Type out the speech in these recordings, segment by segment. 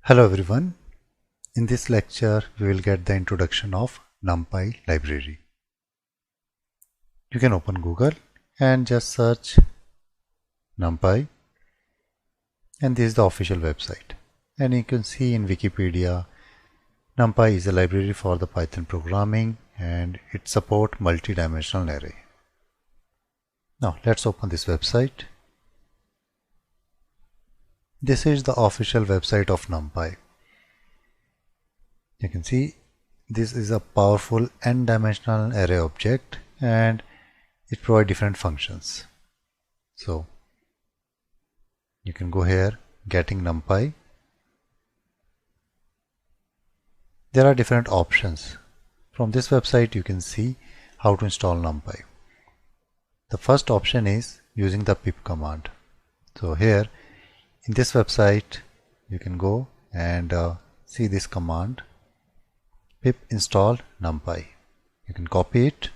Hello everyone. In this lecture, we will get the introduction of NumPy library. You can open Google and just search NumPy, and this is the official website. And you can see in Wikipedia, NumPy is a library for the Python programming and it supports multi-dimensional array. Now let's open this website. This is the official website of NumPy. You can see this is a powerful n-dimensional array object and it provides different functions. So you can go here, getting NumPy. There are different options. From this website you can see how to install NumPy. The first option is using the pip command. So here in this website you can go and see this command, pip install NumPy. You can copy it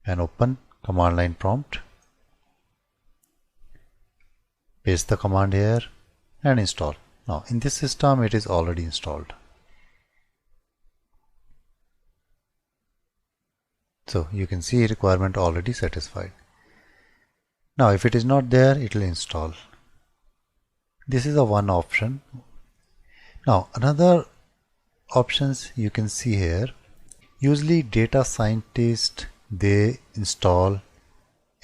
and open command line prompt, paste the command here and install. Now in this system it is already installed. So you can see requirement already satisfied. Now if it is not there, it will install. This is a one option. Now another options you can see here. Usually data scientists, they install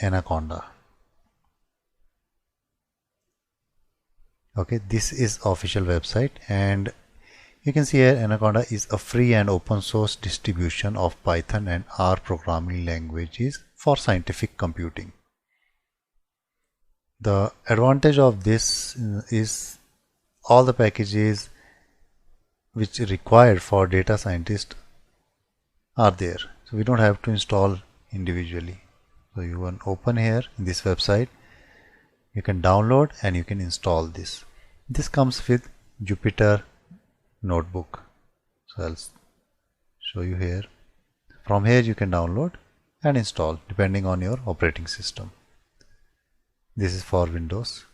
Anaconda. Okay, this is official website and you can see here Anaconda is a free and open source distribution of Python and R programming languages for scientific computing. The advantage of this is all the packages which are required for data scientists are there. So we don't have to install individually. So you can open here in this website, you can download and you can install this. This comes with Jupyter notebook. So I'll show you here. From here you can download and install depending on your operating system. This is for Windows.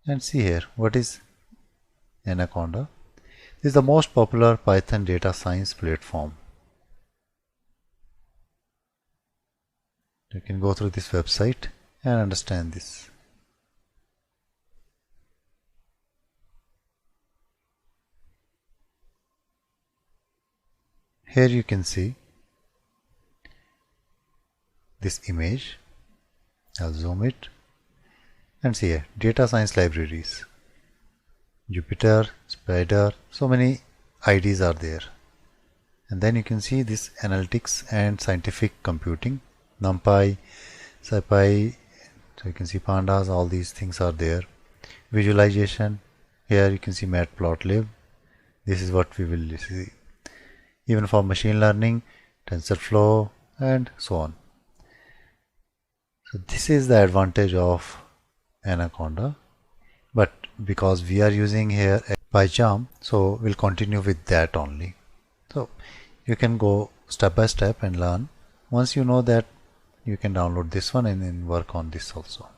And see here, what is Anaconda? This is the most popular Python data science platform. You can go through this website and understand this. Here you can see this image. I'll zoom it and see here, data science libraries, Jupyter, Spider, so many IDs are there. And then you can see this analytics and scientific computing, NumPy, SciPy, so you can see pandas, all these things are there. Visualization, here you can see matplotlib, this is what we will see. Even for machine learning, TensorFlow and so on. So this is the advantage of Anaconda, but because we are using here PyCharm, so we'll continue with that only. So you can go step by step and learn. Once you know that, you can download this one and then work on this also.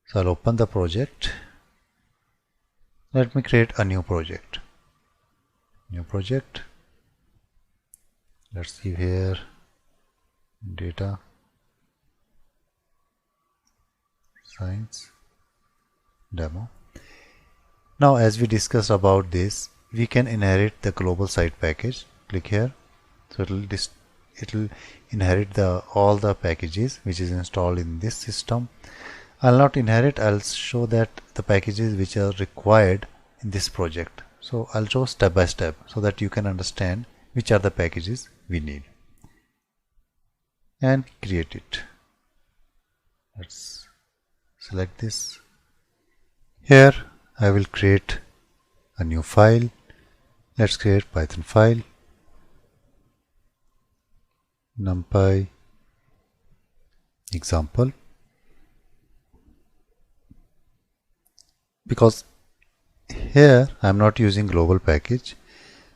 So I'll open the project. Let me create a new project. New project. Let's see here, data science demo. Now as we discussed about this, we can inherit the global site package. Click here, so it will inherit all the packages which is installed in this system. I'll not inherit, I'll show that the packages which are required in this project. So I'll show step by step so that you can understand which are the packages we need and create it. Let's select this. Here I will create a new file. Let's create Python file, NumPy example. Because here I am not using global package,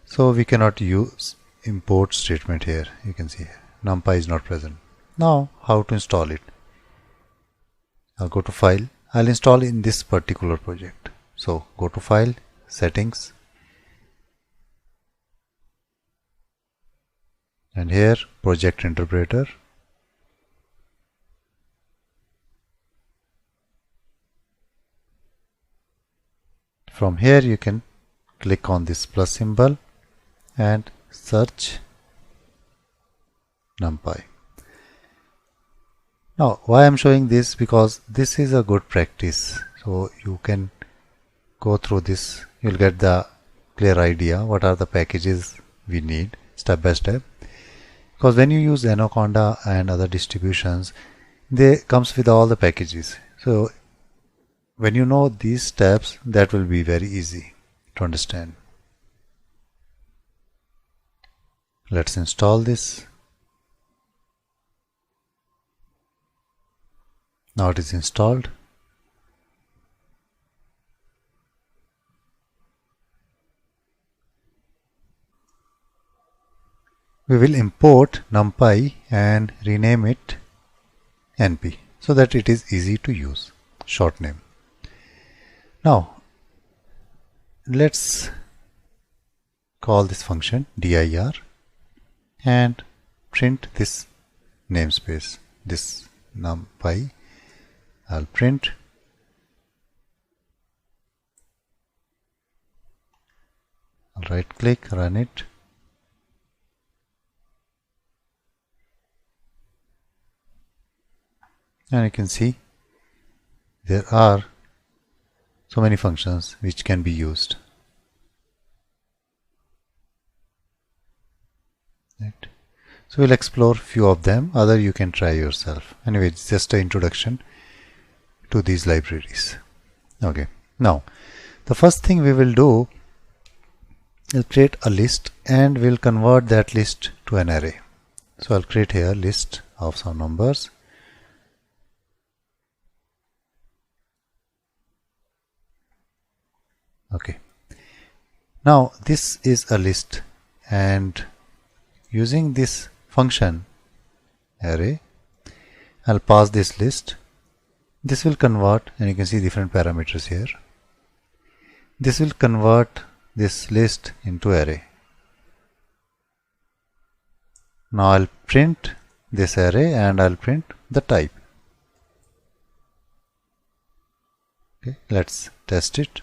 so we cannot use import statement here. You can see NumPy is not present. Now how to install it? I'll go to File. I'll install in this particular project. So go to File, Settings, and here Project Interpreter. From here you can click on this plus symbol and search NumPy. Now why I'm showing this, because this is a good practice, so you can go through this, you'll get the clear idea what are the packages we need step by step, because when you use Anaconda and other distributions, they comes with all the packages. So when you know these steps, that will be very easy to understand. Let's install this. Now it is installed. We will import NumPy and rename it NP so that it is easy to use, short name. Now let's call this function dir and print this namespace, this NumPy. I'll print. I'll right click, run it. And you can see there are so many functions which can be used. Right. So we'll explore few of them, other you can try yourself. Anyway, it's just an introduction to these libraries. Okay, now the first thing we will do is create a list and we'll convert that list to an array. So I'll create here list of some numbers. Okay, now this is a list, and using this function array, I'll pass this list. This will convert, and you can see different parameters here. This will convert this list into array. Now I'll print this array and I'll print the type. Okay, let's test it.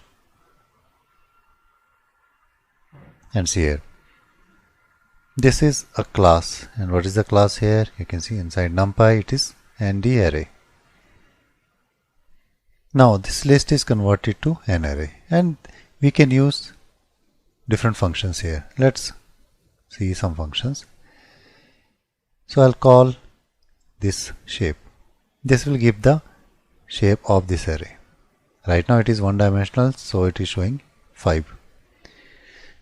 And see here, this is a class, and what is the class here? You can see inside NumPy it is ND array. Now this list is converted to an array, and we can use different functions here. Let's see some functions. So I'll call this shape. This will give the shape of this array. Right now it is one dimensional, so it is showing 5.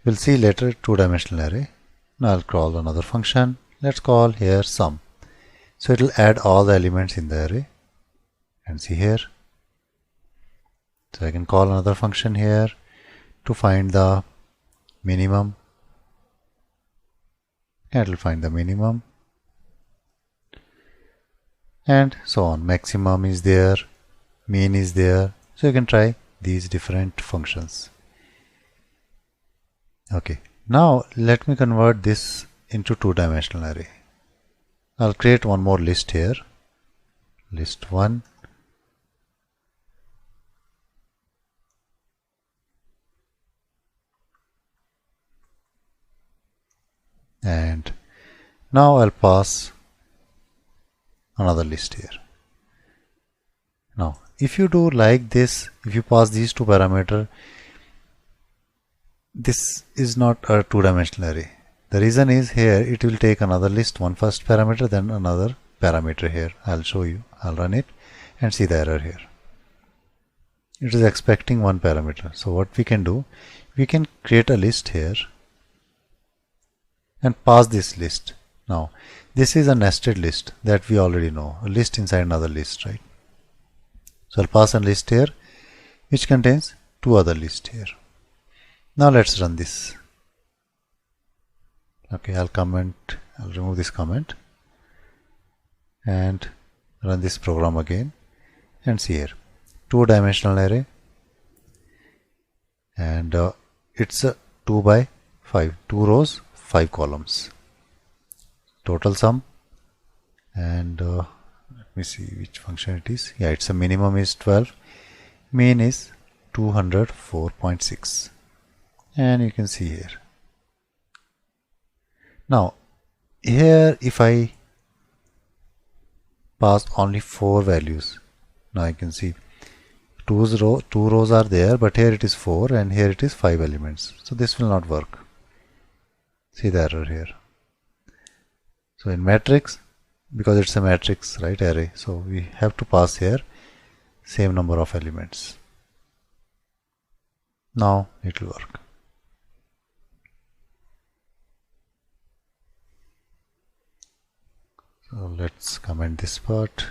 We'll see later two-dimensional array. Now I'll call another function. Let's call here sum. So it will add all the elements in the array. And see here. So I can call another function here to find the minimum. And it will find the minimum. And so on. Maximum is there. Mean is there. So you can try these different functions. Okay, now let me convert this into two-dimensional array. I'll create one more list here, list 1, and now I'll pass another list here. Now if you do like this, if you pass these two parameters, this is not a two-dimensional array. The reason is here it will take another list, one first parameter, then another parameter here. I'll show you. I'll run it and see the error here. It is expecting one parameter. So what we can do, we can create a list here and pass this list. Now this is a nested list that we already know, a list inside another list, right? So I'll pass a list here which contains two other lists here. Now let's run this. Okay, I'll remove this comment and run this program again, And see here, two-dimensional array, and it's a 2 by 5, 2 rows, 5 columns. Total sum, and let me see which function it is. Yeah, it's a minimum is 12, mean is 204.6, and you can see here. Now here if I pass only 4 values, now you can see two rows are there, but here it is 4 and here it is 5 elements, so this will not work. See the error here. So in matrix, because it's a matrix, right, array, so we have to pass here same number of elements. Now it will work. So let's comment this part.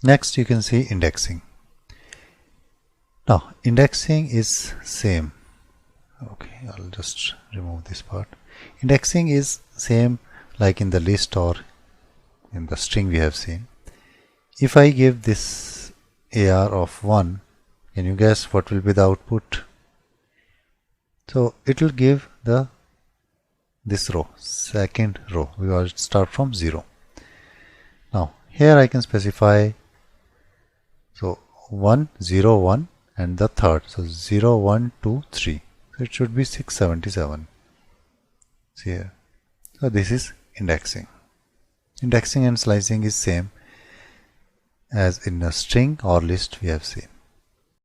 Next you can see indexing. Now indexing is same. Okay, I'll just remove this part. Indexing is same like in the list or in the string we have seen. If I give this AR of 1, can you guess what will be the output? So it will give this row, second row. We will start from 0. Now here I can specify, so 1, 0, 1 and the third, so 0, 1, 2, 3. So it should be 677. See here. So this is indexing. Indexing and slicing is same as in a string or list we have seen.